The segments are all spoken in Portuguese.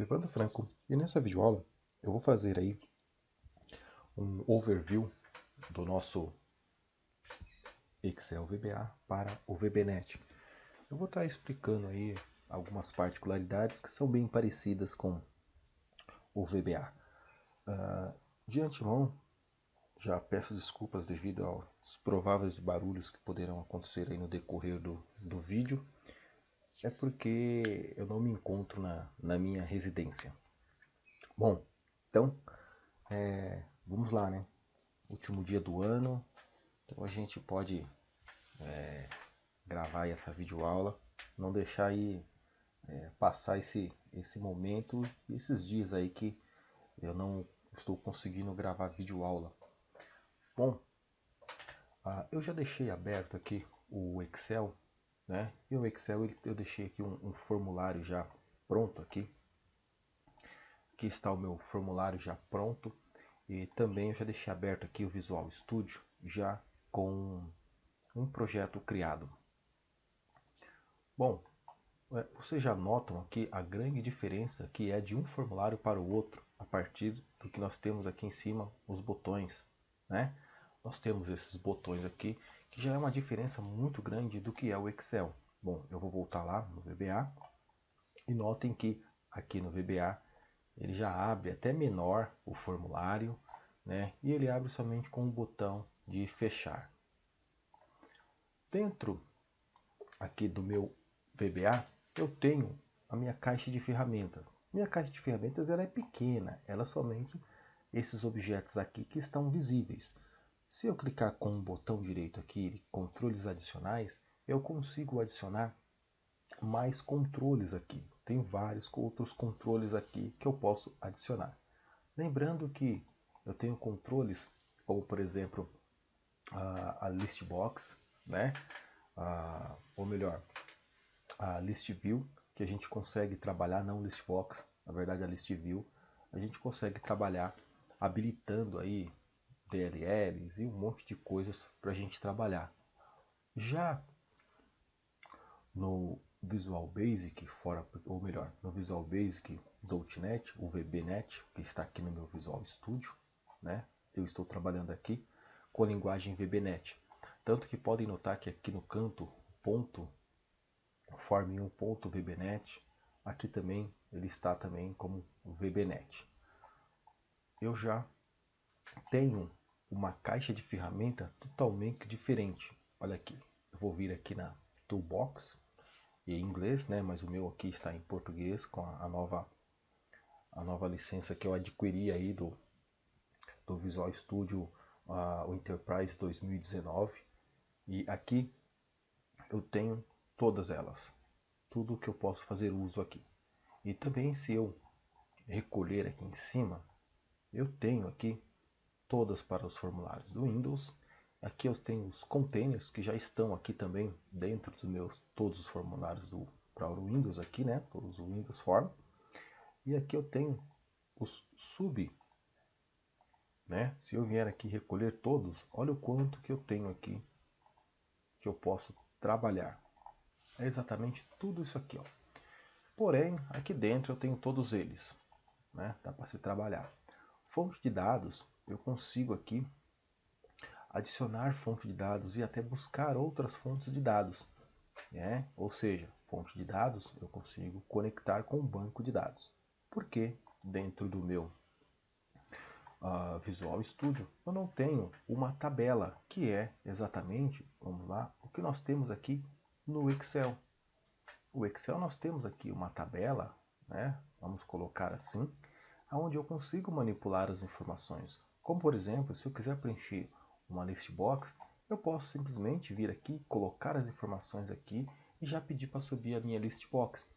Evandro Franco, e nessa videoaula eu vou fazer aí um overview do nosso Excel VBA para o VBNet. Eu vou estar explicando aí algumas particularidades que são bem parecidas com o VBA. De antemão, já peço desculpas devido aos prováveis barulhos que poderão acontecer aí no decorrer do vídeo. É porque eu não me encontro na minha residência. Bom, então vamos lá, né? Último dia do ano, então a gente pode gravar aí essa videoaula, não deixar aí passar esse momento e esses dias aí que eu não estou conseguindo gravar videoaula. Bom, eu já deixei aberto aqui o Excel, né? E o Excel eu deixei aqui um formulário já pronto aqui. Aqui está o meu formulário já pronto. E também eu já deixei aberto aqui o Visual Studio já com um projeto criado. Bom, vocês já notam aqui a grande diferença que é de um formulário para o outro a partir do que nós temos aqui em cima, os botões, né? Nós temos esses botões aqui que já é uma diferença muito grande do que é o Excel. Bom, eu vou voltar lá no VBA e notem que aqui no VBA ele já abre até menor o formulário, né? E ele abre somente com o botão de fechar. Dentro aqui do meu VBA eu tenho a minha caixa de ferramentas. Minha caixa de ferramentas ela é pequena, ela é somente esses objetos aqui que estão visíveis. Se eu clicar com o botão direito aqui, controles adicionais, eu consigo adicionar mais controles aqui. Tem vários outros controles aqui que eu posso adicionar. Lembrando que eu tenho controles como, por exemplo, a list box, né? Ou melhor, a list view, que a gente consegue trabalhar, não list box, na verdade a list view, a gente consegue trabalhar habilitando aí DLLs e um monte de coisas para a gente trabalhar. Já no Visual Basic, ou melhor, no Visual Basic .NET, o VBNet, que está aqui no meu Visual Studio, né? Eu estou trabalhando aqui com a linguagem VBNet. Tanto que podem notar que aqui no canto, ponto, form1.vbnet, aqui também ele está também como VBNet. Eu já tenho uma caixa de ferramenta totalmente diferente. Olha aqui, eu vou vir aqui na Toolbox, em inglês, né? Mas o meu aqui está em português com a nova licença que eu adquiri aí do Visual Studio, o Enterprise 2019. E aqui eu tenho todas elas, tudo que eu posso fazer uso aqui. E também se eu recolher aqui em cima, eu tenho aqui todas para os formulários do Windows. Aqui eu tenho os containers que já estão aqui também dentro dos meus todos os formulários para o Windows aqui, né? Todos os Windows Form. E aqui eu tenho os sub, né? Se eu vier aqui recolher todos, olha o quanto que eu tenho aqui que eu posso trabalhar. É exatamente tudo isso aqui, ó. Porém, aqui dentro eu tenho todos eles, né? Dá para se trabalhar. Fonte de dados, eu consigo aqui adicionar fonte de dados e até buscar outras fontes de dados, né? Ou seja, fonte de dados eu consigo conectar com um banco de dados. Porque dentro do meu Visual Studio eu não tenho uma tabela, que é exatamente, vamos lá, o que nós temos aqui no Excel. O Excel nós temos aqui uma tabela, né? Vamos colocar assim, onde eu consigo manipular as informações. Como por exemplo, se eu quiser preencher uma list box, eu posso simplesmente vir aqui, colocar as informações aqui e já pedir para subir a minha list box.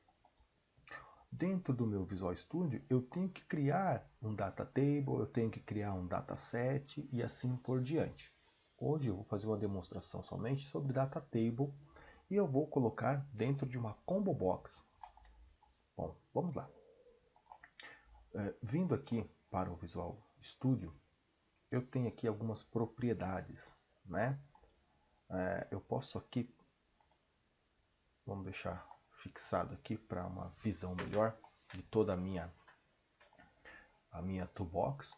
Dentro do meu Visual Studio, eu tenho que criar um data table, eu tenho que criar um dataset e assim por diante. Hoje eu vou fazer uma demonstração somente sobre data table e eu vou colocar dentro de uma combo box. Bom, vamos lá. Vindo aqui para o Visual Studio, eu tenho aqui algumas propriedades, né? Eu posso aqui, vamos deixar fixado aqui para uma visão melhor de toda a minha a minha toolbox.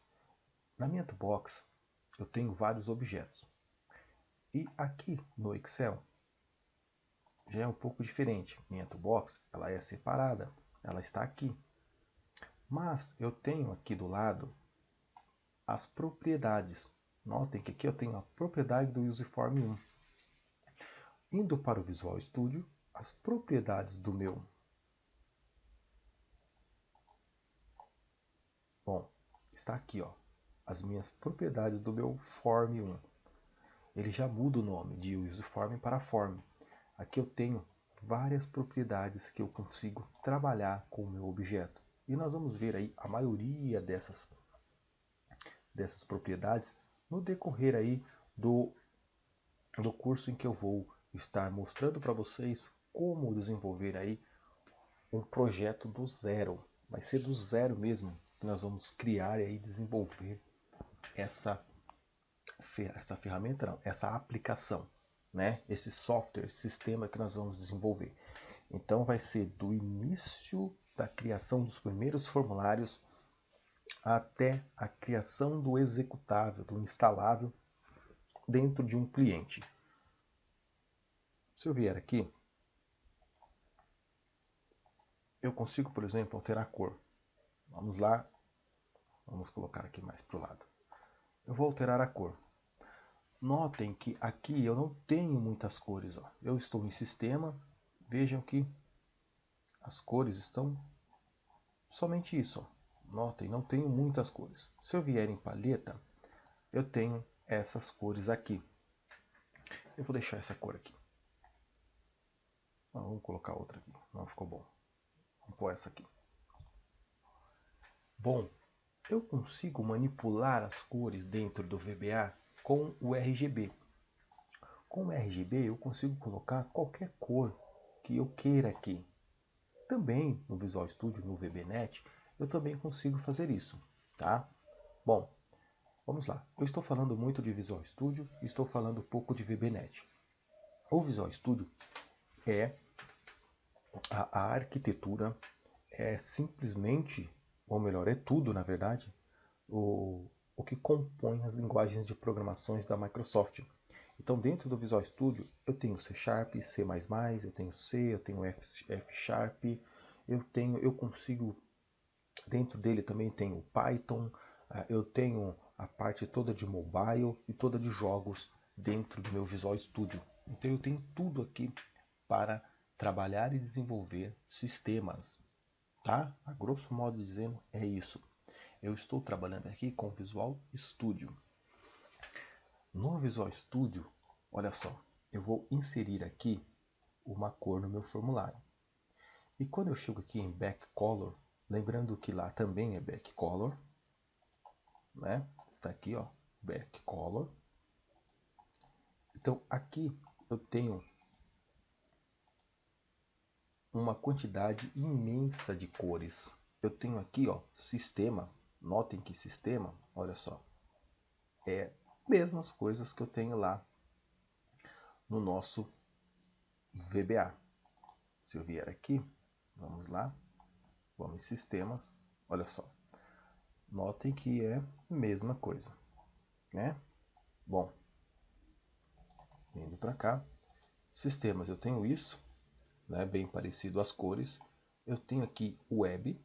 Na minha toolbox eu tenho vários objetos. E aqui no Excel já é um pouco diferente. Minha toolbox ela é separada, ela está aqui. Mas eu tenho aqui do lado as propriedades. Notem que aqui eu tenho a propriedade do Userform 1. Indo para o Visual Studio, as propriedades do meu. Bom, está aqui, ó, as minhas propriedades do meu Form 1. Ele já muda o nome de Userform para Form. Aqui eu tenho várias propriedades que eu consigo trabalhar com o meu objeto. E nós vamos ver aí a maioria dessas propriedades no decorrer aí do curso em que eu vou estar mostrando para vocês como desenvolver aí um projeto do zero. Vai ser do zero mesmo que nós vamos criar e aí desenvolver essa ferramenta, não, essa aplicação, né? Esse software, sistema que nós vamos desenvolver. Então vai ser do início da criação dos primeiros formulários até a criação do executável, do instalável dentro de um cliente. Se eu vier aqui, eu consigo, por exemplo, alterar a cor. Vamos lá, vamos colocar aqui mais para o lado. Eu vou alterar a cor. Notem que aqui eu não tenho muitas cores. Ó. Eu estou em sistema, vejam que as cores estão somente isso. Ó. Notem, não tenho muitas cores. Se eu vier em paleta, eu tenho essas cores aqui. Eu vou deixar essa cor aqui. Vamos colocar outra aqui, não ficou bom. Vamos pôr essa aqui. Bom, eu consigo manipular as cores dentro do VBA com o RGB. Com o RGB eu consigo colocar qualquer cor que eu queira aqui. Também no Visual Studio, no VBNet, eu também consigo fazer isso, tá? Bom, vamos lá. Eu estou falando muito de Visual Studio e estou falando pouco de VBNet. O Visual Studio é a arquitetura, é simplesmente, ou melhor, é tudo na verdade, o que compõe as linguagens de programações da Microsoft. Então, dentro do Visual Studio, eu tenho C Sharp, C++, eu tenho C, eu tenho F Sharp, eu consigo, dentro dele também tenho Python, eu tenho a parte toda de mobile e toda de jogos dentro do meu Visual Studio. Então, eu tenho tudo aqui para trabalhar e desenvolver sistemas, tá? A grosso modo dizendo, é isso. Eu estou trabalhando aqui com o Visual Studio. No Visual Studio, olha só, eu vou inserir aqui uma cor no meu formulário. E quando eu chego aqui em Back Color, lembrando que lá também é Back Color, né? Está aqui, ó, Back Color. Então aqui eu tenho uma quantidade imensa de cores. Eu tenho aqui, ó, sistema. Notem que sistema, olha só, é mesmas coisas que eu tenho lá no nosso VBA. Se eu vier aqui, vamos lá, vamos em sistemas, olha só. Notem que é a mesma coisa, né? Bom, vindo para cá, sistemas, eu tenho isso, né, bem parecido às cores. Eu tenho aqui web.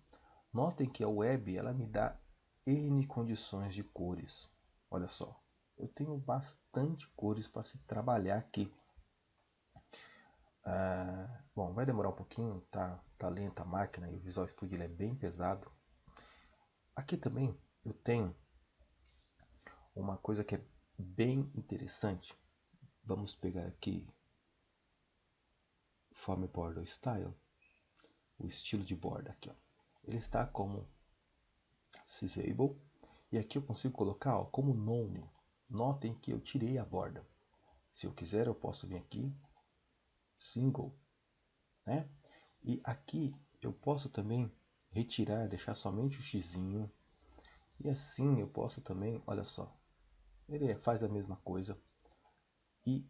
Notem que a web ela me dá N condições de cores. Olha só, eu tenho bastante cores para se trabalhar aqui. Bom, vai demorar um pouquinho, tá lenta a máquina e o Visual Studio ele é bem pesado. Aqui também eu tenho uma coisa que é bem interessante. Vamos pegar aqui Form Border Style, o estilo de borda aqui, ó. Ele está como Sysable e aqui eu consigo colocar, ó, como None. Notem que eu tirei a borda. Se eu quiser eu posso vir aqui Single, né? E aqui eu posso também retirar, deixar somente o xizinho. E assim eu posso também, olha só, ele faz a mesma coisa. E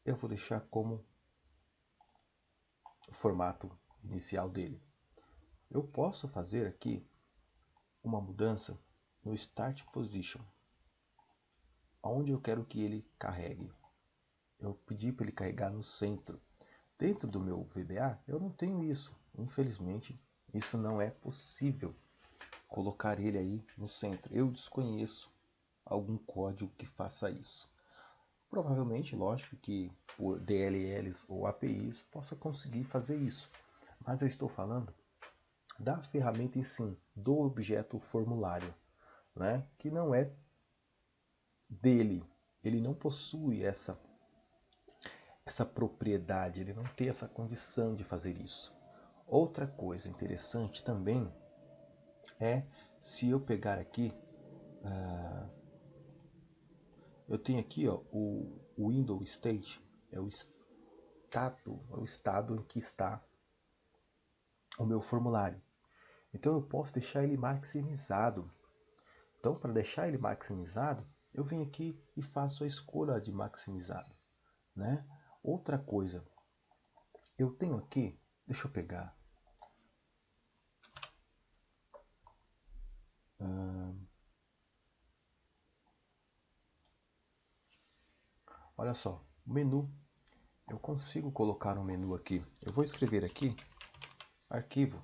eu vou deixar como o formato inicial dele. Eu posso fazer aqui uma mudança no Start Position, onde eu quero que ele carregue. Eu pedi para ele carregar no centro. Dentro do meu VBA eu não tenho isso. Infelizmente, isso não é possível colocar ele aí no centro. Eu desconheço algum código que faça isso. Provavelmente, lógico que por DLLs ou APIs possa conseguir fazer isso. Mas eu estou falando da ferramenta em si, do objeto formulário, né? Que não é dele. Ele não possui essa propriedade, ele não tem essa condição de fazer isso. Outra coisa interessante também é se eu pegar aqui, eu tenho aqui ó, o Windows State, é o estado em que está o meu formulário. Então eu posso deixar ele maximizado. Então, para deixar ele maximizado, eu venho aqui e faço a escolha de maximizado, né? Outra coisa, eu tenho aqui, deixa eu pegar. Olha só, menu. Eu consigo colocar um menu aqui. Eu vou escrever aqui, arquivo,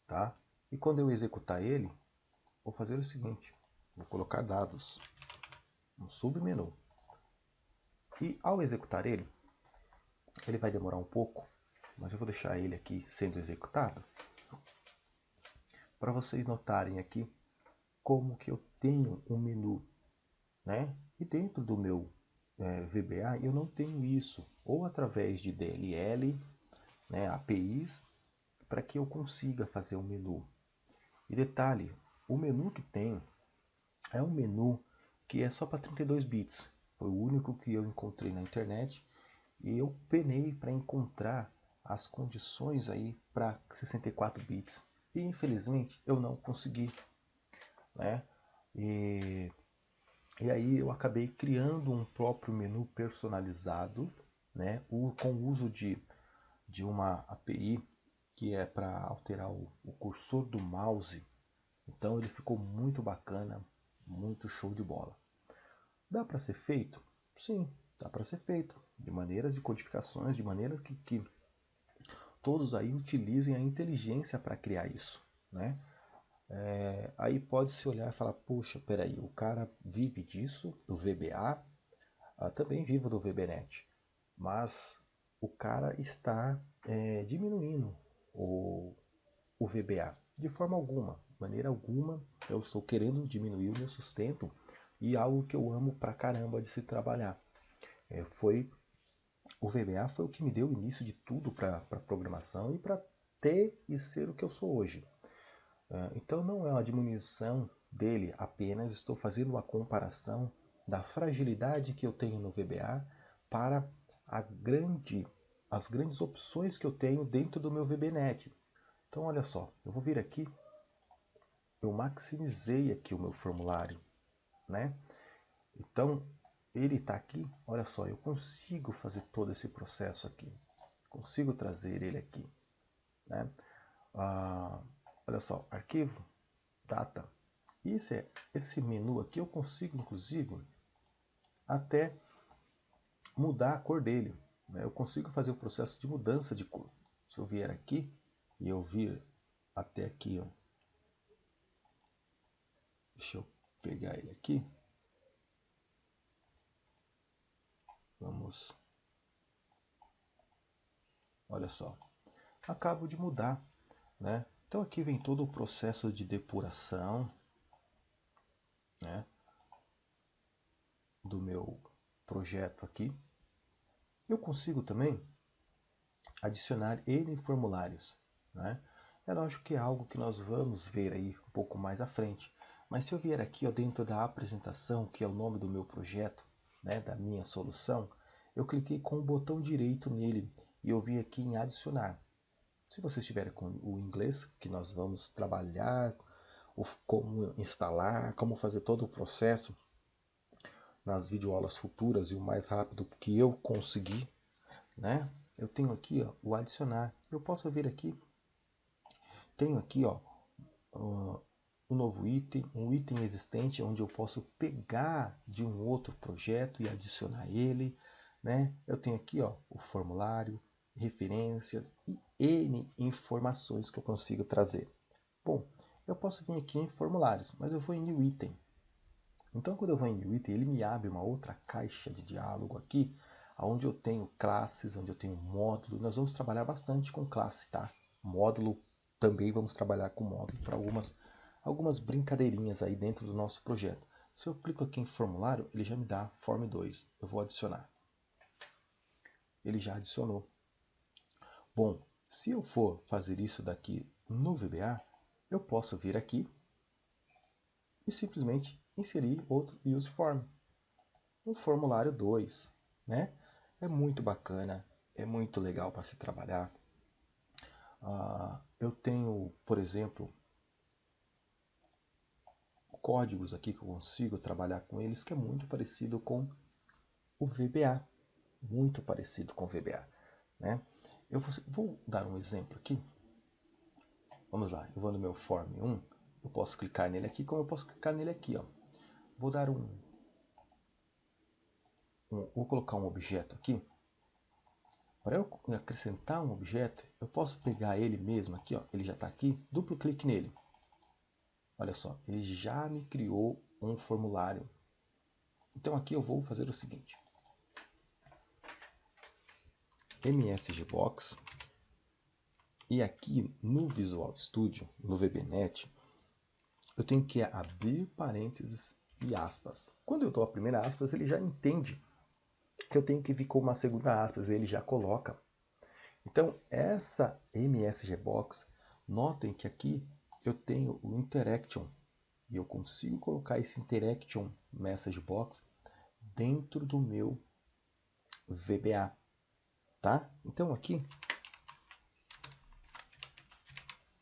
tá? E quando eu executar ele, vou fazer o seguinte, vou colocar dados, um submenu. E ao executar ele vai demorar um pouco, mas eu vou deixar ele aqui sendo executado, para vocês notarem aqui como que eu tenho um menu, né? E dentro do meu VBA eu não tenho isso, ou através de DLL, né, APIs, para que eu consiga fazer um menu. E detalhe, o menu que tem é um menu que é só para 32 bits. Foi o único que eu encontrei na internet e eu penei para encontrar as condições aí para 64 bits. E infelizmente eu não consegui, né? E aí eu acabei criando um próprio menu personalizado, né? Com o uso de uma API que é para alterar o cursor do mouse. Então ele ficou muito bacana, muito show de bola. Dá para ser feito? Sim, dá para ser feito. De maneiras de codificações, de maneira que todos aí utilizem a inteligência para criar isso, né? Aí pode-se olhar e falar, poxa, peraí, o cara vive disso, do VBA, também vivo do VBNet, mas o cara está diminuindo o VBA. De forma alguma, de maneira alguma, eu estou querendo diminuir o meu sustento e algo que eu amo pra caramba de se trabalhar. O VBA foi o que me deu o início de tudo para programação e para ter e ser o que eu sou hoje. Então não é uma diminuição dele, apenas estou fazendo uma comparação da fragilidade que eu tenho no VBA para as grandes opções que eu tenho dentro do meu VBNet. Então olha só, eu vou vir aqui, eu maximizei aqui o meu formulário, né? Então ele está aqui, olha só, eu consigo fazer todo esse processo aqui, consigo trazer ele aqui, né? Olha só, arquivo, data. E esse menu aqui eu consigo, inclusive, até mudar a cor dele, né? Eu consigo fazer o processo de mudança de cor. Se eu vier aqui e eu vir até aqui, ó, deixa eu pegar ele aqui. Vamos. Olha só. Acabo de mudar, né? Então aqui vem todo o processo de depuração, né, do meu projeto aqui. Eu consigo também adicionar N formulários, né? É lógico que é algo que nós vamos ver aí um pouco mais à frente. Mas se eu vier aqui ó, dentro da apresentação, que é o nome do meu projeto, né, da minha solução, eu cliquei com o botão direito nele e eu vim aqui em adicionar. Se você estiver com o inglês, que nós vamos trabalhar, como instalar, como fazer todo o processo nas videoaulas futuras e o mais rápido que eu conseguir, né? Eu tenho aqui ó, o adicionar. Eu posso vir aqui, tenho aqui ó, um novo item, um item existente onde eu posso pegar de um outro projeto e adicionar ele, né? Eu tenho aqui, ó, o formulário, referências e N informações que eu consigo trazer. Bom, eu posso vir aqui em formulários, mas eu vou em New Item. Então, quando eu vou em New Item, ele me abre uma outra caixa de diálogo aqui, onde eu tenho classes, onde eu tenho módulo. Nós vamos trabalhar bastante com classe, tá? Módulo também vamos trabalhar com módulo para algumas brincadeirinhas aí dentro do nosso projeto. Se eu clico aqui em formulário, ele já me dá Form 2. Eu vou adicionar. Ele já adicionou. Bom, se eu for fazer isso daqui no VBA, eu posso vir aqui e simplesmente inserir outro use form, um formulário 2, né? É muito bacana, é muito legal para se trabalhar. Eu tenho, por exemplo, códigos aqui que eu consigo trabalhar com eles que é muito parecido com o VBA, muito parecido com o VBA, né? Eu vou dar um exemplo aqui. Vamos lá, eu vou no meu form 1, eu posso clicar nele aqui, como eu posso clicar nele aqui, ó. Vou dar vou colocar um objeto aqui. Para eu acrescentar um objeto, eu posso pegar ele mesmo aqui, ó, ele já está aqui, duplo clique nele. Olha só, ele já me criou um formulário. Então aqui eu vou fazer o seguinte. MSGBox. E aqui no Visual Studio, no VBNet, eu tenho que abrir parênteses e aspas. Quando eu dou a primeira aspas, ele já entende que eu tenho que vir com uma segunda aspas, ele já coloca. Então, essa MSGBox, notem que aqui eu tenho o Interaction, e eu consigo colocar esse Interaction Message Box dentro do meu VBA, tá? Então aqui,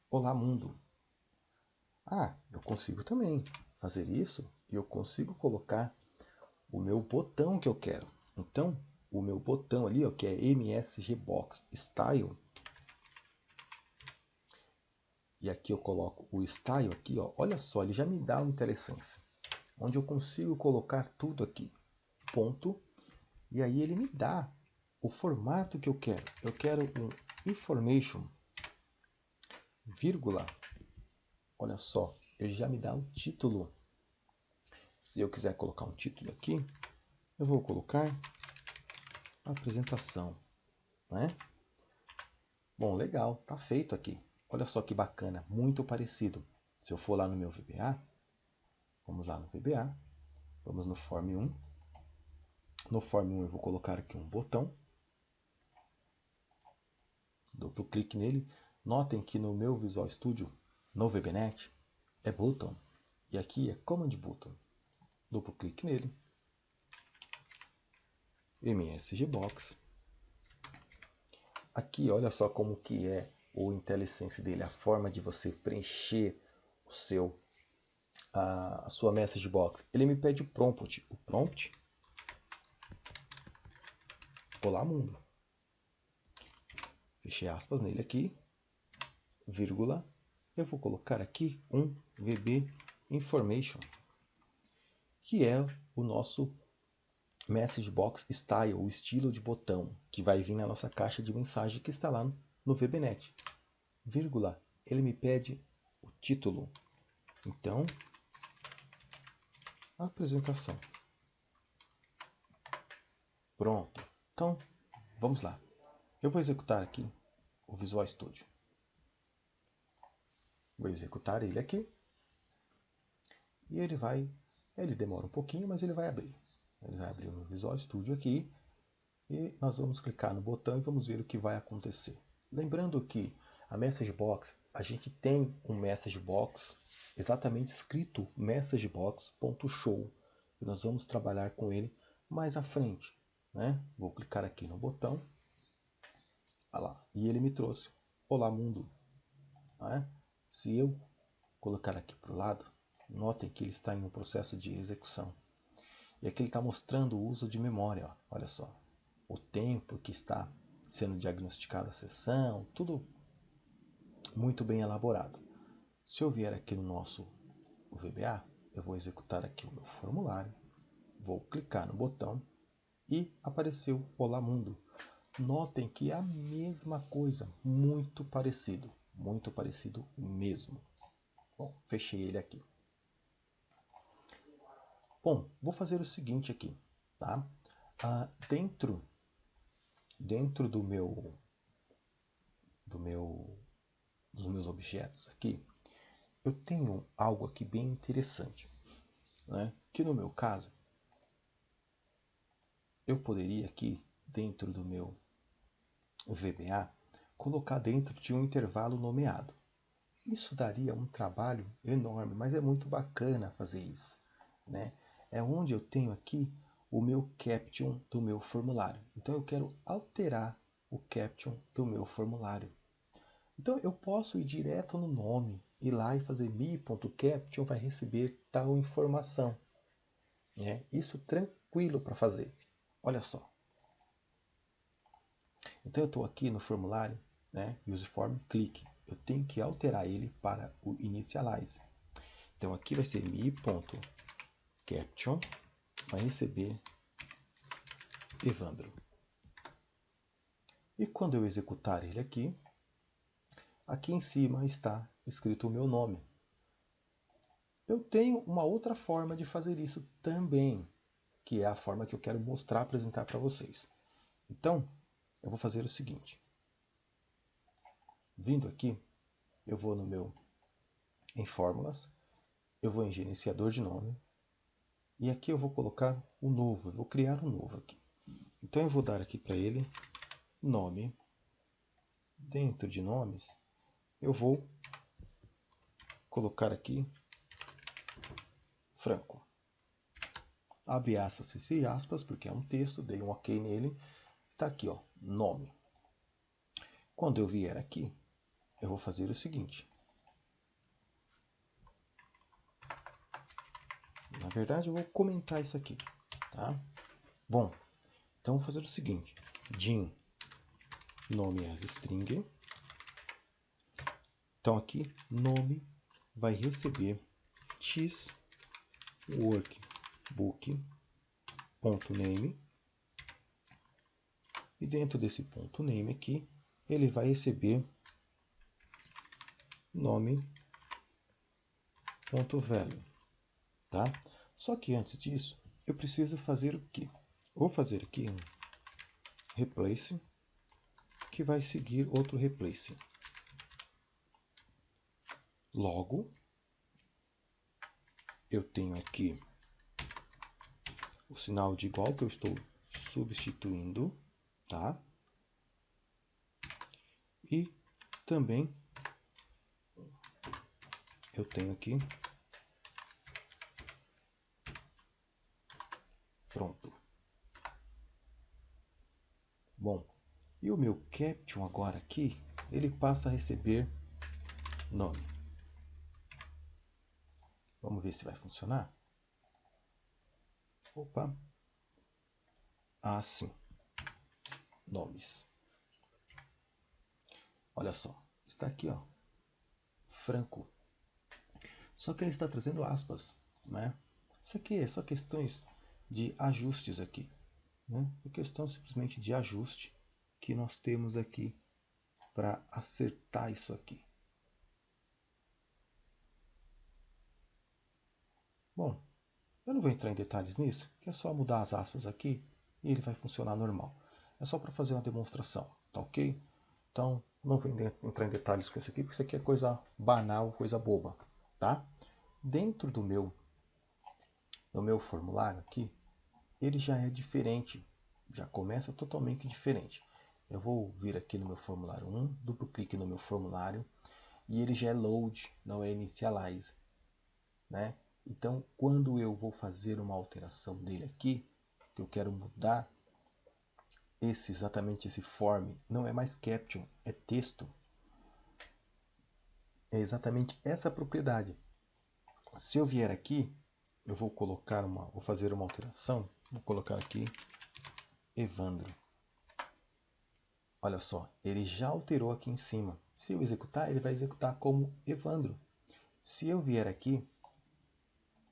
olá mundo. Eu consigo também fazer isso e eu consigo colocar o meu botão que eu quero. Então, o meu botão ali, ó, que é MSGBox Style, e aqui eu coloco o Style aqui, ó, olha só, ele já me dá uma IntelliSense, onde eu consigo colocar tudo aqui, ponto, e aí ele me dá o formato que eu quero. Eu quero um information, vírgula, olha só, ele já me dá um título. Se eu quiser colocar um título aqui, eu vou colocar apresentação, né? Bom, legal, tá feito aqui. Olha só que bacana, muito parecido. Se eu for lá no meu VBA, vamos lá no VBA, vamos no Form 1. No Form 1 eu vou colocar aqui um botão. Duplo clique nele. Notem que no meu Visual Studio, no VBNet, é Button. E aqui é Command Button. Duplo clique nele. MSGBox. Aqui, olha só como que é o IntelliSense dele, a forma de você preencher a sua message box. Ele me pede o prompt. O prompt, olá mundo. Fechei aspas nele aqui, vírgula. Eu vou colocar aqui um VB Information, que é o nosso message box style, o estilo de botão, que vai vir na nossa caixa de mensagem que está lá no VBNet. Vírgula, ele me pede o título. Então, apresentação. Pronto. Então, vamos lá. Eu vou executar aqui o Visual Studio. Vou executar ele aqui. E ele demora um pouquinho, mas ele vai abrir. Ele vai abrir no Visual Studio aqui. E nós vamos clicar no botão e vamos ver o que vai acontecer. Lembrando que a Message Box, a gente tem um Message Box exatamente escrito messagebox.show. E nós vamos trabalhar com ele mais à frente, né? Vou clicar aqui no botão. Olha lá, e ele me trouxe olá mundo. Né? Se eu colocar aqui para o lado, notem que ele está em um processo de execução. E aqui ele está mostrando o uso de memória. Ó. Olha só, o tempo que está sendo diagnosticada a sessão, tudo muito bem elaborado. Se eu vier aqui no nosso VBA, eu vou executar aqui o meu formulário, vou clicar no botão e apareceu Olá Mundo. Notem que é a mesma coisa, muito parecido mesmo. Bom, fechei ele aqui. Bom, vou fazer o seguinte aqui, tá? Dentro dos meus objetos aqui, eu tenho algo aqui bem interessante, né? Que no meu caso, eu poderia aqui, dentro do meu VBA, colocar dentro de um intervalo nomeado. Isso daria um trabalho enorme, mas é muito bacana fazer isso, né? É onde eu tenho aqui o meu caption do meu formulário. Então eu quero alterar o caption do meu formulário. Então eu posso ir direto no nome, ir lá e fazer mi.caption vai receber tal informação, né? Isso tranquilo para fazer. Olha só. Então eu estou aqui no formulário, né? Useform, clique. Eu tenho que alterar ele para o initialize. Então aqui vai ser mi.caption vai receber Evandro. E quando eu executar ele aqui, aqui em cima está escrito o meu nome. Eu tenho uma outra forma de fazer isso também, que é a forma que eu quero mostrar, apresentar para vocês. Então, eu vou fazer o seguinte. Vindo aqui, eu vou no meu em fórmulas, eu vou em gerenciador de nome, e aqui eu vou colocar o novo, eu vou criar um novo aqui. Então eu vou dar aqui para ele nome. Dentro de nomes, eu vou colocar aqui Franco. Abre aspas e aspas, porque é um texto, dei um ok nele. Está aqui, ó, nome. Quando eu vier aqui, eu vou fazer o seguinte. Na verdade, eu vou comentar isso aqui, tá? Bom, então vou fazer o seguinte. Din nome as string. Então aqui, nome vai receber x workbook.name. E dentro desse ponto name aqui, ele vai receber nome.value, tá? Só que antes disso, eu preciso fazer o quê? Vou fazer aqui um replace, que vai seguir outro replace. Logo, eu tenho aqui o sinal de igual que eu estou substituindo, tá? E também eu tenho aqui pronto. Bom, e o meu caption agora aqui, ele passa a receber nome. Vamos ver se vai funcionar. Opa. Ah, sim. Nomes. Olha só, está aqui, ó, Franco. Só que ele está trazendo aspas, né? Isso aqui é só questões de ajustes aqui, né? É questão simplesmente de ajuste que nós temos aqui para acertar isso aqui. Bom, eu não vou entrar em detalhes nisso, que é só mudar as aspas aqui e ele vai funcionar normal. É só para fazer uma demonstração, tá ok? Então, não vou entrar em detalhes com isso aqui, porque isso aqui é coisa banal, coisa boba, tá? Dentro do meu formulário aqui, ele já é diferente, já começa totalmente diferente. Eu vou vir aqui no meu formulário 1, duplo clique no meu formulário, e ele já é load, não é initialize, né? Então, quando eu vou fazer uma alteração dele aqui, que eu quero mudar exatamente esse form, não é mais caption, é texto. É exatamente essa propriedade. Se eu vier aqui, eu vou fazer uma alteração, vou colocar aqui Evandro. Olha só, ele já alterou aqui em cima. Se eu executar, ele vai executar como Evandro. Se eu vier aqui,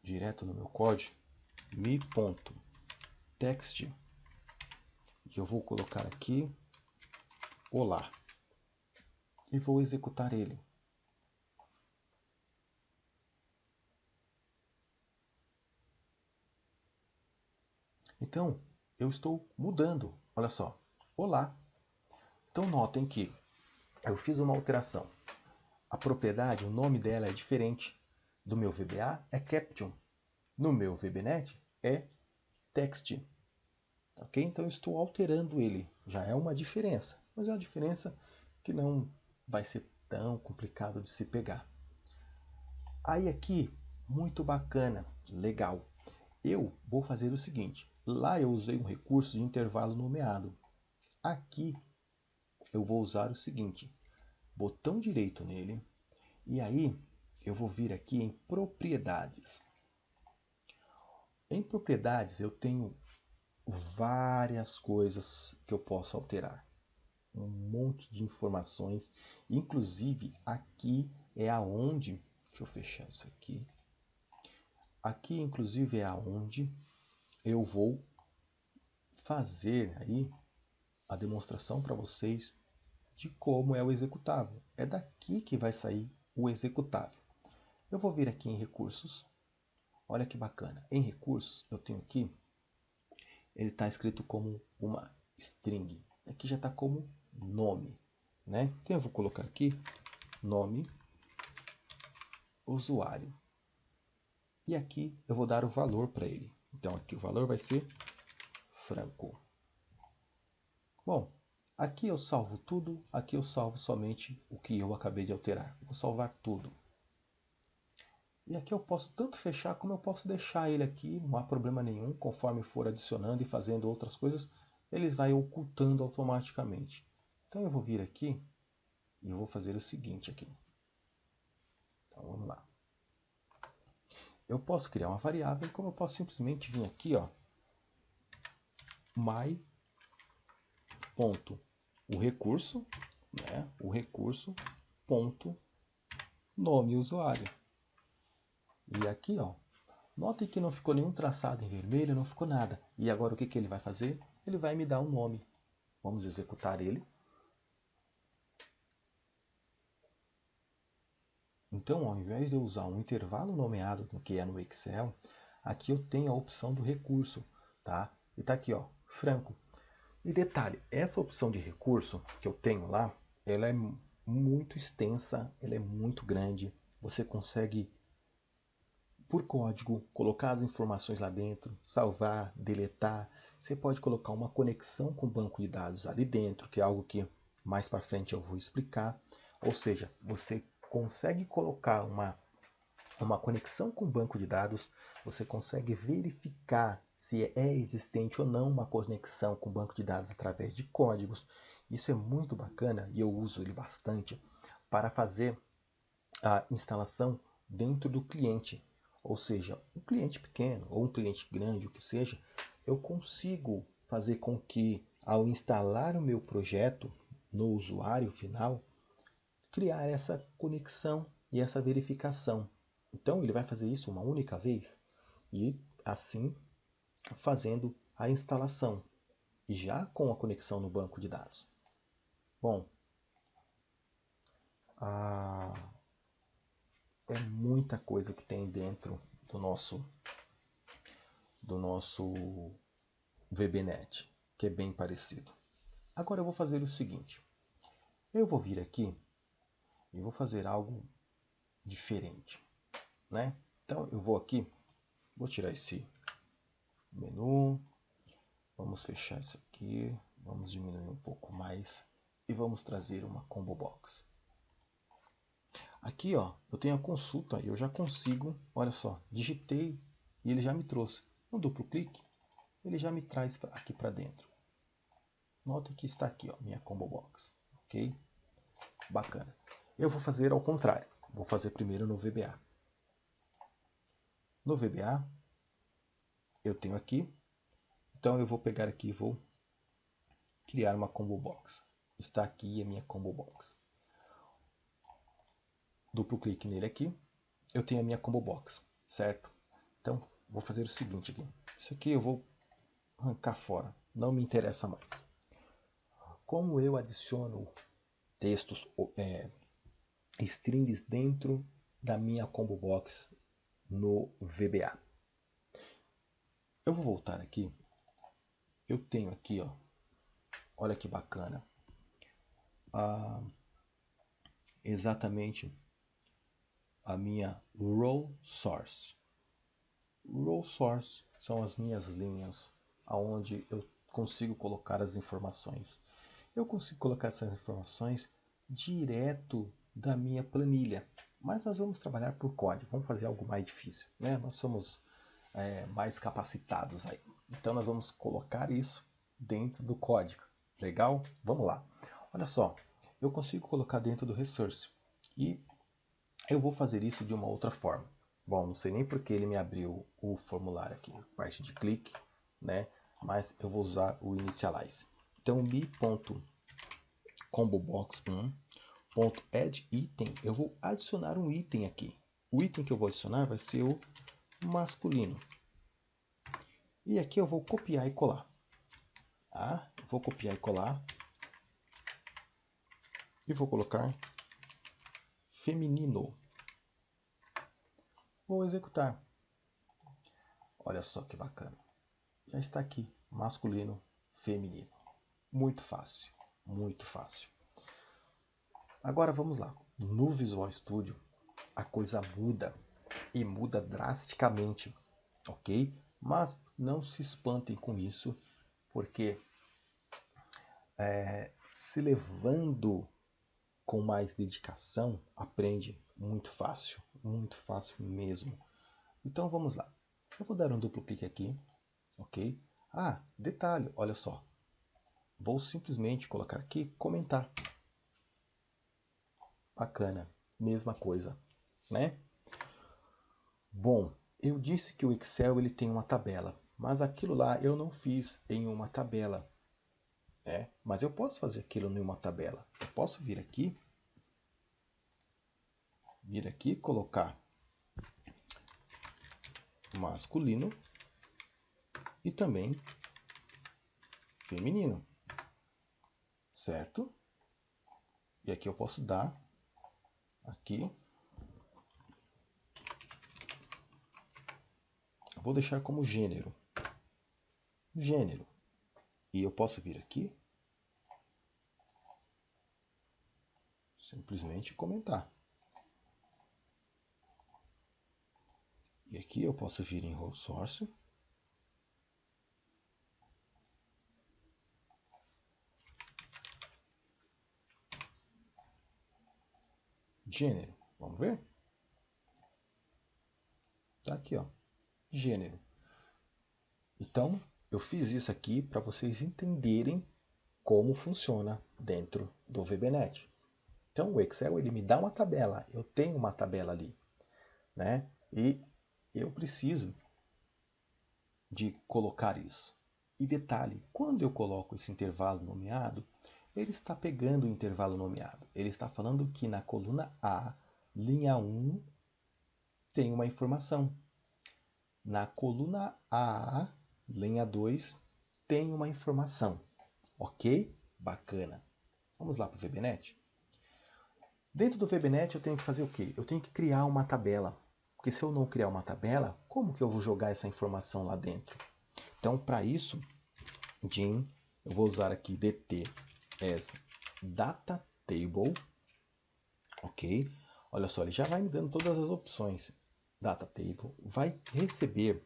direto no meu código, me.text, e eu vou colocar aqui olá e vou executar ele. Então, eu estou mudando, olha só, olá. Então notem que eu fiz uma alteração. A propriedade, o nome dela é diferente. Do meu VBA é Caption. No meu VBNet é Text. Ok? Então eu estou alterando ele. Já é uma diferença, mas é uma diferença que não vai ser tão complicado de se pegar. Aí aqui, muito bacana, legal. Eu vou fazer o seguinte. Lá eu usei um recurso de intervalo nomeado. Aqui eu vou usar o seguinte. Botão direito nele. E aí eu vou vir aqui em propriedades. Em propriedades eu tenho várias coisas que eu posso alterar. Um monte de informações. Inclusive aqui é aonde, deixa eu fechar isso aqui. Aqui inclusive é aonde eu vou fazer aí a demonstração para vocês de como é o executável. É daqui que vai sair o executável. Eu vou vir aqui em recursos. Olha que bacana. Em recursos eu tenho aqui, ele está escrito como uma string. Aqui já está como nome, né? Então eu vou colocar aqui nome usuário. E aqui eu vou dar o valor para ele. Então aqui o valor vai ser Franco. Bom, aqui eu salvo tudo, aqui eu salvo somente o que eu acabei de alterar. Vou salvar tudo. E aqui eu posso tanto fechar como eu posso deixar ele aqui, não há problema nenhum. Conforme for adicionando e fazendo outras coisas, eles vai ocultando automaticamente. Então eu vou vir aqui e eu vou fazer o seguinte aqui. Então vamos lá. Eu posso criar uma variável, como eu posso simplesmente vir aqui, ó, my ponto o recurso, né? O recurso ponto nome usuário. E aqui, ó, notem que não ficou nenhum traçado em vermelho, não ficou nada. E agora o que que ele vai fazer? Ele vai me dar um nome. Vamos executar ele. Então, ao invés de eu usar um intervalo nomeado, que é no Excel, aqui eu tenho a opção do recurso, tá? E tá aqui, ó, Franco. E detalhe, essa opção de recurso que eu tenho lá, ela é muito extensa, ela é muito grande. Você consegue, por código, colocar as informações lá dentro, salvar, deletar. Você pode colocar uma conexão com o banco de dados ali dentro, que é algo que mais para frente eu vou explicar. Ou seja, você consegue colocar uma conexão com o banco de dados, você consegue verificar se é existente ou não uma conexão com o banco de dados através de códigos. Isso é muito bacana e eu uso ele bastante para fazer a instalação dentro do cliente. Ou seja, um cliente pequeno ou um cliente grande, o que seja, eu consigo fazer com que, ao instalar o meu projeto no usuário final, criar essa conexão e essa verificação. Então ele vai fazer isso uma única vez e assim fazendo a instalação e já com a conexão no banco de dados. Bom, é muita coisa que tem dentro do nosso VBNet, que é bem parecido. Agora eu vou fazer o seguinte. Eu vou vir aqui e vou fazer algo diferente, né? Então eu vou aqui, vou tirar esse menu, vamos fechar isso aqui, vamos diminuir um pouco mais e vamos trazer uma combo box. Aqui, ó, eu tenho a consulta e eu já consigo, olha só, digitei e ele já me trouxe. Um duplo clique, ele já me traz aqui para dentro. Nota que está aqui, ó, minha combo box, ok? Bacana. Eu vou fazer ao contrário. Vou fazer primeiro no VBA. No VBA, eu tenho aqui. Então eu vou pegar aqui e vou criar uma combo box. Está aqui a minha combo box. Duplo clique nele aqui. eu tenho a minha combo box, certo? Então, vou fazer o seguinte aqui. Isso aqui eu vou arrancar fora, não me interessa mais. Como eu adiciono textos, strings dentro da minha combo box no VBA? Eu vou voltar aqui. Eu tenho aqui, ó, olha que bacana, exatamente a minha row source. Row source são as minhas linhas aonde eu consigo colocar as informações. Eu consigo colocar essas informações direto da minha planilha, mas nós vamos trabalhar por código, vamos fazer algo mais difícil, né? Nós somos mais capacitados aí, então nós vamos colocar isso dentro do código. Legal? Vamos lá. Olha só, eu consigo colocar dentro do resource e eu vou fazer isso de uma outra forma. Bom, não sei nem porque ele me abriu o formulário aqui, parte de clique, né? Mas eu vou usar o initialize. Então, mi.combobox1.addItem, eu vou adicionar um item aqui. O item que eu vou adicionar vai ser o masculino. E aqui eu vou copiar e colar. Tá? Vou copiar e colar. E vou colocar feminino. Vou executar. Olha só que bacana. Já está aqui, masculino, feminino. Muito fácil, muito fácil. Agora vamos lá. No Visual Studio, a coisa muda e muda drasticamente, ok? Mas não se espantem com isso, porque se levando com mais dedicação, aprende muito fácil mesmo. Então vamos lá. Eu vou dar um duplo clique aqui, ok? Ah, detalhe, olha só. Vou simplesmente colocar aqui comentar. Bacana, mesma coisa, né? Bom, eu disse que o Excel ele tem uma tabela, mas aquilo lá eu não fiz em uma tabela, né? Mas eu posso fazer aquilo em uma tabela. Eu posso vir aqui, colocar masculino e também feminino, certo? E aqui eu posso dar aqui, vou deixar como gênero, e eu posso vir aqui, simplesmente comentar. E aqui eu posso vir em row source, gênero, vamos ver? Tá aqui, ó, gênero. Então, eu fiz isso aqui para vocês entenderem como funciona dentro do VBNet. Então, o Excel ele me dá uma tabela, eu tenho uma tabela ali, né? E eu preciso de colocar isso. E detalhe, quando eu coloco esse intervalo nomeado, ele está pegando o intervalo nomeado. Ele está falando que na coluna A, linha 1, tem uma informação. Na coluna A, linha 2, tem uma informação. Ok? Bacana. Vamos lá para o VBNet? Dentro do VBNet eu tenho que fazer o quê? Eu tenho que criar uma tabela. Porque se eu não criar uma tabela, como que eu vou jogar essa informação lá dentro? Então, para isso, eu vou usar aqui dt as data table, ok? Olha só, ele já vai me dando todas as opções. Data table vai receber.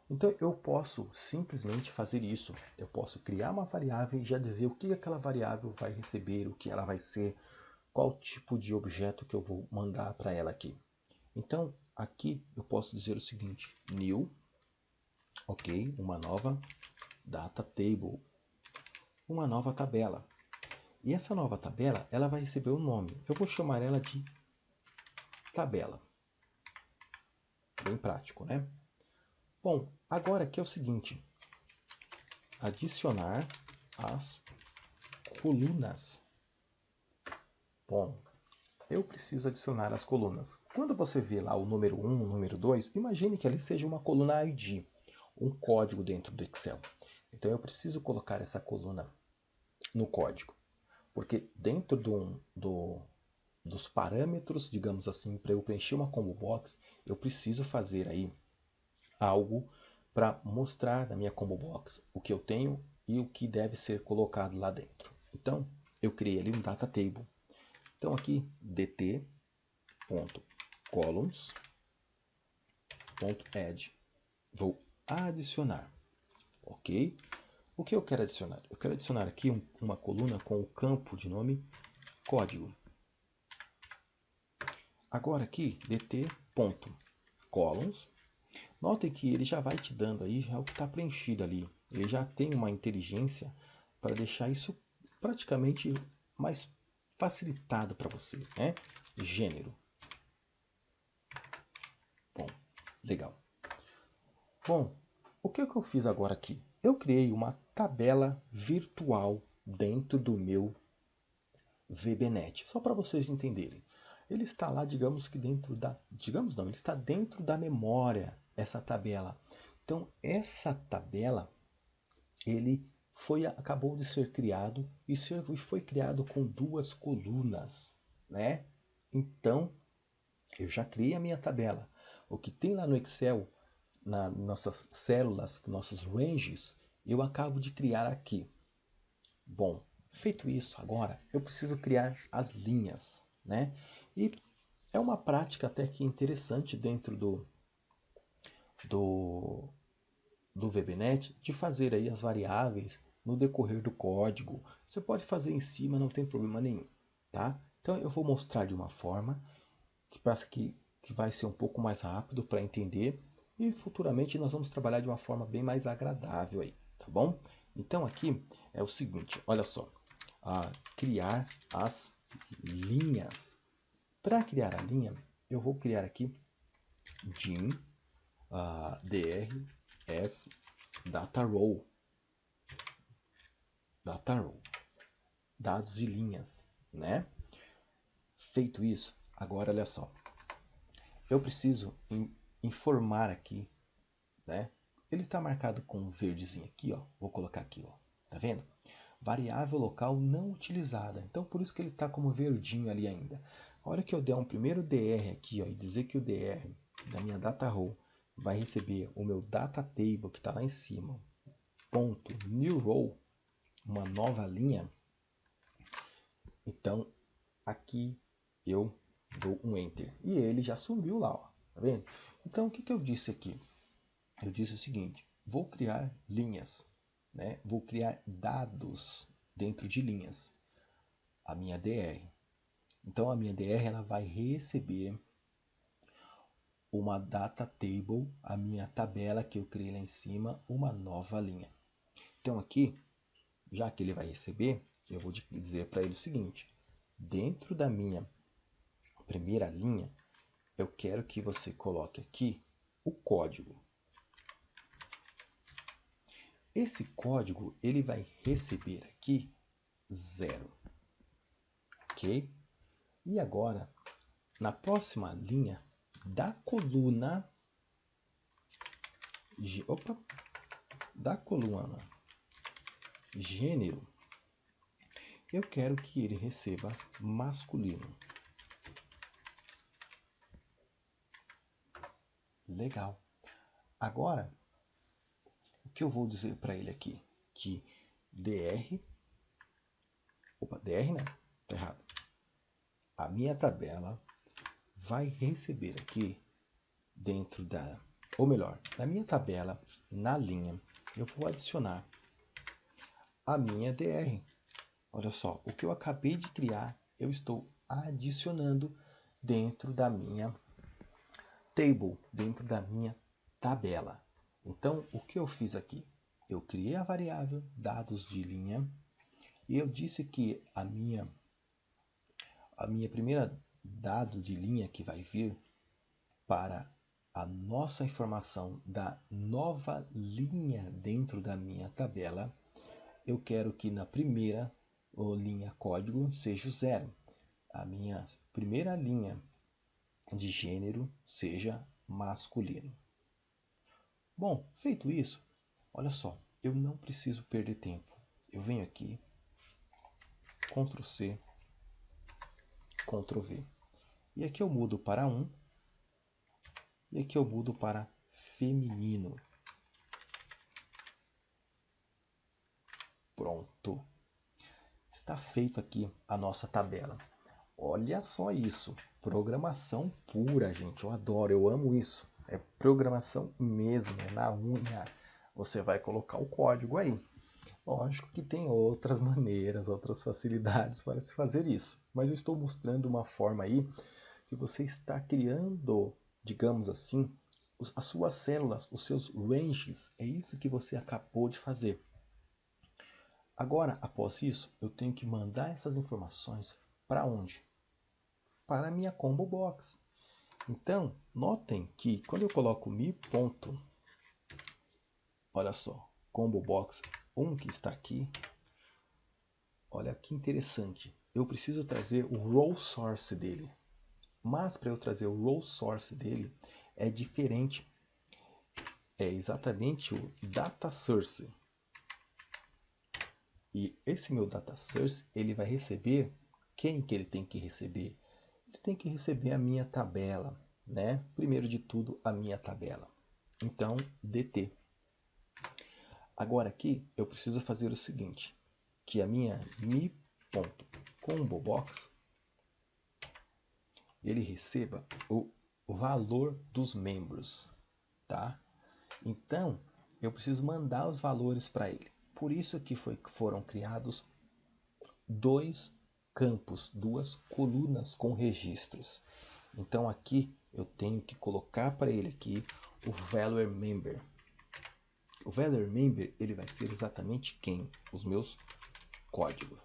Então, eu posso simplesmente fazer isso. Eu posso criar uma variável e já dizer o que aquela variável vai receber, o que ela vai ser, qual tipo de objeto que eu vou mandar para ela aqui. Então, aqui eu posso dizer o seguinte, new, ok, uma nova data table, uma nova tabela. E essa nova tabela, ela vai receber um nome. Eu vou chamar ela de tabela. Bem prático, né? Bom, agora aqui é o seguinte, adicionar as colunas. Bom, eu preciso adicionar as colunas. Quando você vê lá o número 1, o número 2, imagine que ali seja uma coluna ID, um código dentro do Excel. Então eu preciso colocar essa coluna no código, porque dentro dos parâmetros, digamos assim, para eu preencher uma combo box, eu preciso fazer aí algo para mostrar na minha combo box o que eu tenho e o que deve ser colocado lá dentro. Então, eu criei ali um data table. Então aqui dt.columns.add. Vou adicionar, ok? O que eu quero adicionar? Eu quero adicionar aqui uma coluna com o campo de nome código. Agora aqui dt.columns. Notem que ele já vai te dando aí o que está preenchido ali. Ele já tem uma inteligência para deixar isso praticamente mais facilitado para você, né? Gênero. Bom, legal. Bom, o que eu fiz agora aqui? Eu criei uma tabela virtual dentro do meu VBNet, só para vocês entenderem. Ele está lá, digamos que dentro da... Digamos não, ele está dentro da memória, essa tabela. Então, essa tabela, acabou de ser criado e foi criado com duas colunas, né? Então, eu já criei a minha tabela. O que tem lá no Excel, nas nossas células, nossos ranges, eu acabo de criar aqui. Bom, feito isso, agora eu preciso criar as linhas, né? E é uma prática até que interessante dentro do VBNet de fazer aí as variáveis no decorrer do código. Você pode fazer em cima, não tem problema nenhum, tá? Então eu vou mostrar de uma forma que vai ser um pouco mais rápido para entender e futuramente nós vamos trabalhar de uma forma bem mais agradável aí, tá bom? Então aqui é o seguinte, olha só, criar as linhas. Para criar a linha, eu vou criar aqui dim drs data row, dados de linhas, né? Feito isso, agora olha só, eu preciso informar aqui, né? Ele está marcado com um verdezinho aqui, ó. Vou colocar aqui, ó. Tá vendo? Variável local não utilizada. Então por isso que ele está como verdinho ali ainda. A hora que eu der um primeiro dr aqui, ó, e dizer que o dr da minha data row vai receber o meu data table que está lá em cima, ponto new row, uma nova linha, então aqui eu dou um enter e ele já sumiu lá, ó, tá vendo? Então o que eu disse aqui? Eu disse o seguinte: vou criar linhas, né? Vou criar dados dentro de linhas, a minha dr. Então a minha dr ela vai receber uma data table, a minha tabela que eu criei lá em cima, uma nova linha. Então aqui, já que ele vai receber, eu vou dizer para ele o seguinte: dentro da minha primeira linha, eu quero que você coloque aqui o código. Esse código ele vai receber aqui 0, ok? E agora, na próxima linha da coluna, gênero, eu quero que ele receba masculino. Legal. Agora, o que eu vou dizer para ele aqui? Que dr, né? Tá errado. A minha tabela vai receber aqui dentro ou melhor, na minha tabela, na linha, eu vou adicionar a minha dr. Olha só, o que eu acabei de criar, eu estou adicionando dentro da minha table, dentro da minha tabela. Então, o que eu fiz aqui? Eu criei a variável dados de linha e eu disse que a minha primeira dado de linha que vai vir para a nossa informação da nova linha dentro da minha tabela, eu quero que na primeira linha código seja o 0. A minha primeira linha de gênero seja masculino. Bom, feito isso, olha só, eu não preciso perder tempo. Eu venho aqui, Ctrl C, Ctrl V. E aqui eu mudo para 1. E aqui eu mudo para feminino. Pronto. Está feito aqui a nossa tabela. Olha só isso. Programação pura, gente. Eu adoro, eu amo isso. É programação mesmo, é na unha. Você vai colocar o código aí. Lógico que tem outras maneiras, outras facilidades para se fazer isso. Mas eu estou mostrando uma forma aí que você está criando, digamos assim, as suas células, os seus ranges. É isso que você acabou de fazer. Agora, após isso, eu tenho que mandar essas informações para onde? Para a minha combo box. Então, notem que quando eu coloco mi ponto, olha só, combo box 1 que está aqui, olha que interessante. Eu preciso trazer o raw source dele. Mas para eu trazer o raw source dele é diferente. É exatamente o data source. E esse meu data source, ele vai receber quem que ele tem que receber? Ele tem que receber a minha tabela, né? Primeiro de tudo, a minha tabela. Então, dt. Agora aqui eu preciso fazer o seguinte, que a minha mi.combobox ele receba o valor dos membros, tá? Então, eu preciso mandar os valores para ele. Por isso que foram criados dois campos, duas colunas com registros. Então aqui eu tenho que colocar para ele aqui o value member. O value member ele vai ser exatamente quem? Os meus códigos.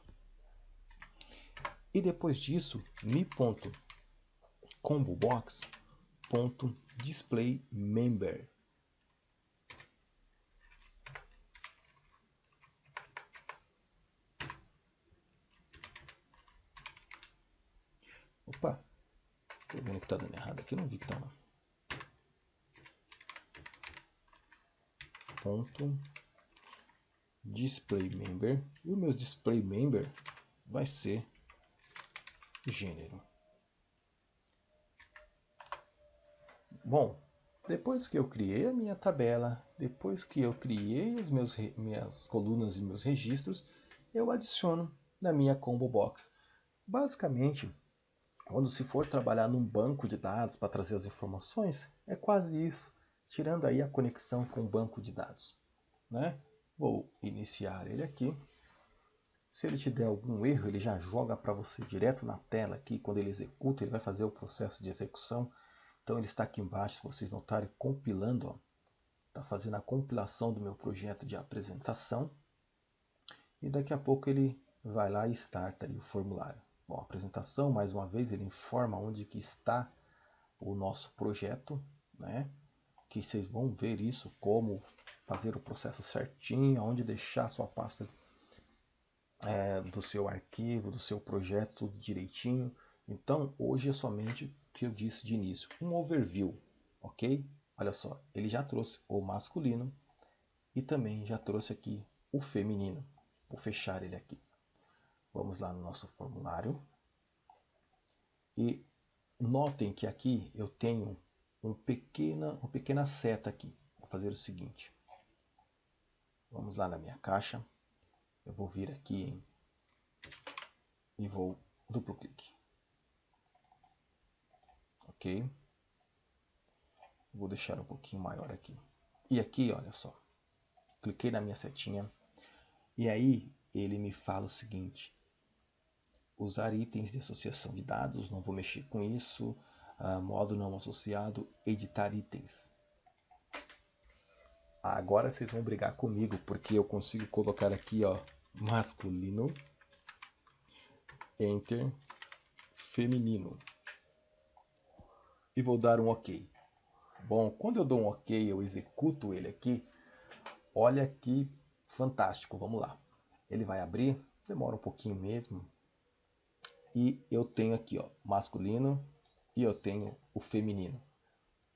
E depois disso, mi.combobox.displayMember. Opa, tô vendo que tá dando errado aqui, não vi que tá não. Ponto displayMember. E o meu displayMember vai ser gênero. Bom, depois que eu criei a minha tabela, depois que eu criei as minhas colunas e meus registros, eu adiciono na minha combo box. Basicamente, quando se for trabalhar num banco de dados para trazer as informações, é quase isso, tirando aí a conexão com o banco de dados, né? Vou iniciar ele aqui. Se ele te der algum erro, ele já joga para você direto na tela aqui. Quando ele executa, ele vai fazer o processo de execução. Então ele está aqui embaixo, se vocês notarem, compilando. Está fazendo a compilação do meu projeto de apresentação. E daqui a pouco ele vai lá e starta aí o formulário. Bom, a apresentação, mais uma vez, ele informa onde que está o nosso projeto, né? Que vocês vão ver isso, como fazer o processo certinho, onde deixar a sua pasta do seu arquivo, do seu projeto, tudo direitinho. Então, hoje é somente o que eu disse de início, um overview, ok? Olha só, ele já trouxe o masculino e também já trouxe aqui o feminino. Vou fechar ele aqui. Vamos lá no nosso formulário. E notem que aqui eu tenho uma pequena seta aqui. Vou fazer o seguinte. Vamos lá na minha caixa. Eu vou vir aqui e vou duplo clique. Ok? Vou deixar um pouquinho maior aqui. E aqui, olha só. Cliquei na minha setinha. E aí ele me fala o seguinte. Usar itens de associação de dados. Não vou mexer com isso. Modo não associado. Editar itens. Agora vocês vão brigar comigo. Porque eu consigo colocar aqui, ó. Masculino. Enter. Feminino. E vou dar um OK. Bom, quando eu dou um OK, eu executo ele aqui. Olha que fantástico, vamos lá. Ele vai abrir, demora um pouquinho mesmo. e eu tenho aqui, ó, masculino e eu tenho o feminino,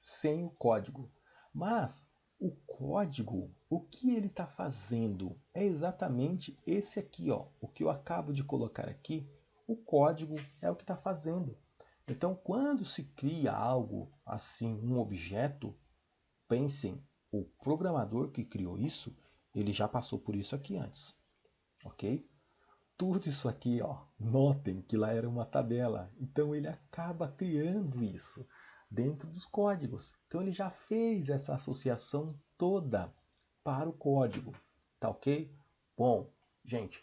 sem o código. Mas o código, o que ele está fazendo é exatamente esse aqui, ó, o que eu acabo de colocar aqui. O código é o que está fazendo. Então, quando se cria algo assim, um objeto, pensem, o programador que criou isso, ele já passou por isso aqui antes, ok? Tudo isso aqui, ó, notem que lá era uma tabela. Então ele acaba criando isso dentro dos códigos. Então ele já fez essa associação toda para o código, tá ok? Bom, gente,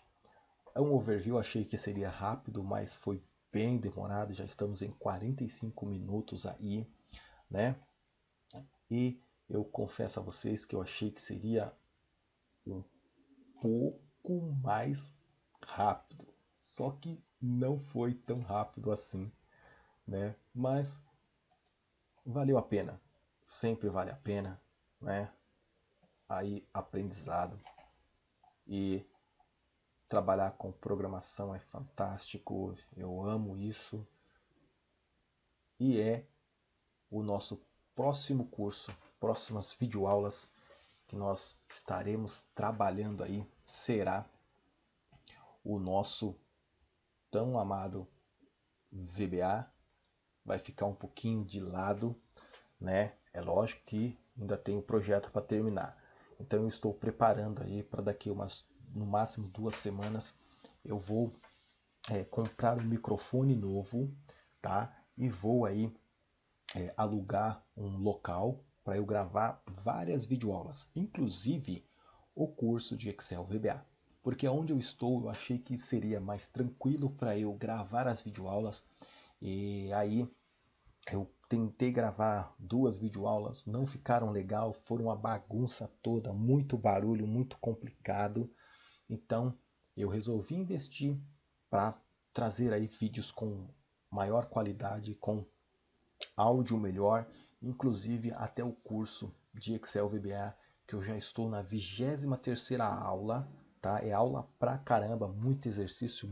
é um overview, achei que seria rápido, mas foi bem demorado, já estamos em 45 minutos aí, né? E eu confesso a vocês que eu achei que seria um pouco mais rápido. Só que não foi tão rápido assim, né? Mas valeu a pena. Sempre vale a pena, né? Aí aprendizado e trabalhar com programação é fantástico. Eu amo isso e é o nosso próximo curso, próximas videoaulas que nós estaremos trabalhando aí será o nosso tão amado VBA. Vai ficar um pouquinho de lado, né? É lógico que ainda tem o projeto para terminar. Então eu estou preparando aí para daqui no máximo 2 semanas eu vou comprar um microfone novo, tá? E vou aí alugar um local para eu gravar várias videoaulas, inclusive o curso de Excel VBA. Porque onde eu estou, eu achei que seria mais tranquilo para eu gravar as videoaulas. E aí eu tentei gravar 2 videoaulas, não ficaram legal, foram uma bagunça toda, muito barulho, muito complicado. Então eu resolvi investir para trazer aí vídeos com maior qualidade, com áudio melhor, inclusive até o curso de Excel VBA, que eu já estou na 23ª aula, tá? É aula pra caramba, muito exercício,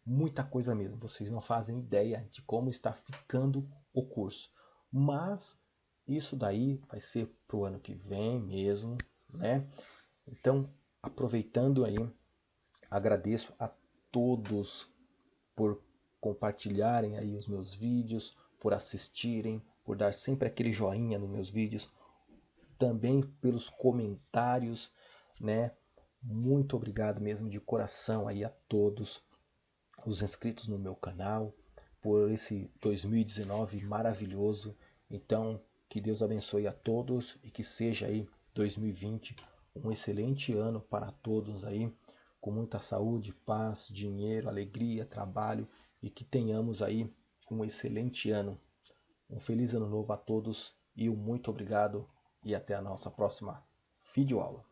muita coisa mesmo. Vocês não fazem ideia de como está ficando o curso. Mas isso daí vai ser pro ano que vem mesmo, né? Então, aproveitando aí, agradeço a todos por compartilharem aí os meus vídeos, por assistirem, por dar sempre aquele joinha nos meus vídeos, também pelos comentários, né? Muito obrigado mesmo de coração aí a todos os inscritos no meu canal por esse 2019 maravilhoso. Então, que Deus abençoe a todos e que seja aí 2020 um excelente ano para todos aí, com muita saúde, paz, dinheiro, alegria, trabalho e que tenhamos aí um excelente ano. Um feliz ano novo a todos e um muito obrigado e até a nossa próxima videoaula.